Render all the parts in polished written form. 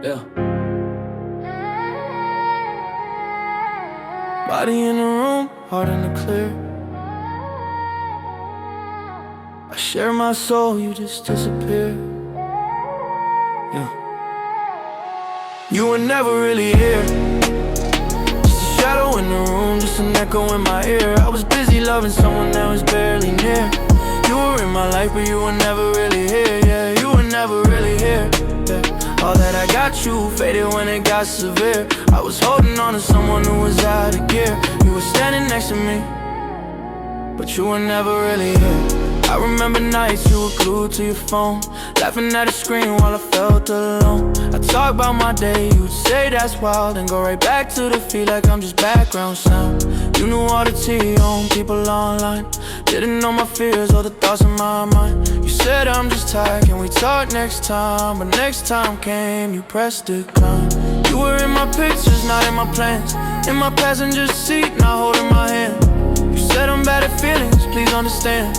Yeah. Body in the room, heart in the clear. I share my soul, you just disappear. Yeah. You were never really here. Just a shadow in the room, just an echo in my ear. I was busy loving someone that was barely near. You were in my life, but you were never really here. Yeah, you were never really here. Yeah. All that I got you faded when it got severe. I was holding on to someone who was out of gear. You were standing next to me, but you were never really here. I remember nights you were glued to your phone, laughing at the screen while I felt alone. I talk about my day, you'd say that's wild, and go right back to the feed like I'm just background sound. You knew all the tea on people online, didn't know my fears or the thoughts in my mind. You said I'm just tired, can we talk next time? But next time came, you pressed decline. You were in my pictures, not in my plans, in my passenger seat, not holding my hand. You said I'm bad at feelings, please understand.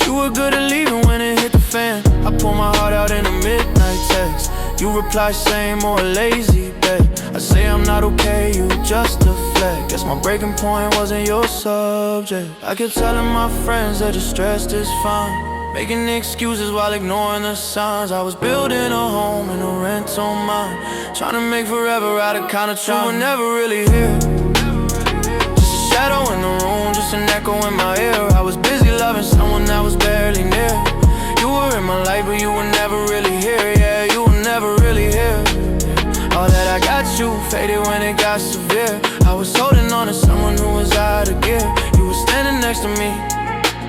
You were good at leaving when it hit the fan. I pulled my heart out in a midnight text. You reply saying more lazy, babe. I say I'm not okay, you just deflect. Guess my breaking point wasn't your subject. I kept telling my friends that the stress is fine, making excuses while ignoring the signs. I was building a home and a rental mine, trying to make forever out of kind of time. You were never really here. Just a shadow in the room, just an echo in my ear. I was busy loving someone that was barely near. You were in my life, but you were never really here. Yeah, you were never really here. All that I got you faded when it got severe. I was holding on to someone who was out of gear. You were standing next to me,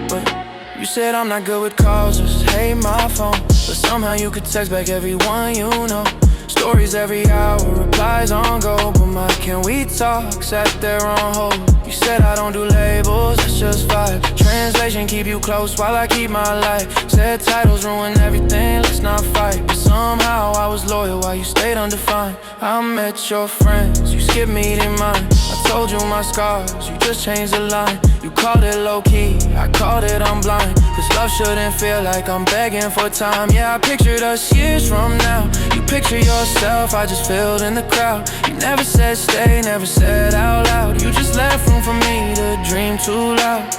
but you said I'm not good with calls, just hate my phone. But somehow you could text back everyone you know. Stories every hour, replies on go. But my can we talk, sat there on hold. You said I don't do labels, that's just vibe. Translation, keep you close while I keep my life. Said titles ruin everything, let's not fight. But somehow I was loyal while you stayed undefined. I met your friends, you skipped meeting mine. I told you my scars, you just changed the line. You called it low-key, I called it I'm blind. Cause love shouldn't feel like I'm begging for time. Yeah, I pictured us years from now. You picture yourself, I just filled in the crowd. You never said stay, never said out loud. You just left room for me to dream too loud.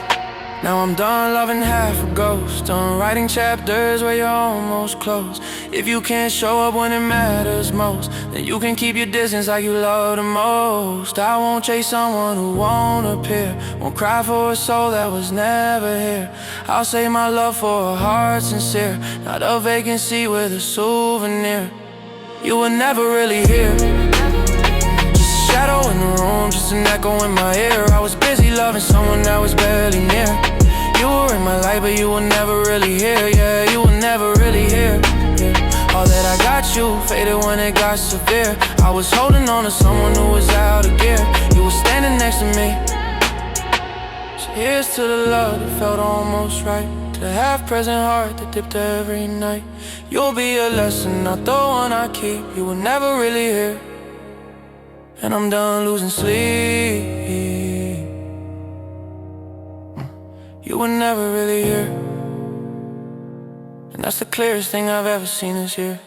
Now I'm done loving half a ghost, done writing chapters where you're almost close. If you can't show up when it matters most, then you can keep your distance like you love the most. I won't chase someone who won't appear, won't cry for a soul that was never here. I'll save my love for a heart sincere, not a vacancy with a souvenir. You were never really here. Just a shadow in the room, just an echo in my ear. I was busy loving someone that was barely near. You were in my life, but you were never really here. Yeah, you were never really here. Yeah. All that I got you faded when it got severe. I was holding on to someone who was out of gear. You were standing next to me. So here's to the love that felt almost right, to the half-present heart that dipped every night. You'll be a lesson, not the one I keep. You were never really here, and I'm done losing sleep. You were never really here, and that's the clearest thing I've ever seen this year.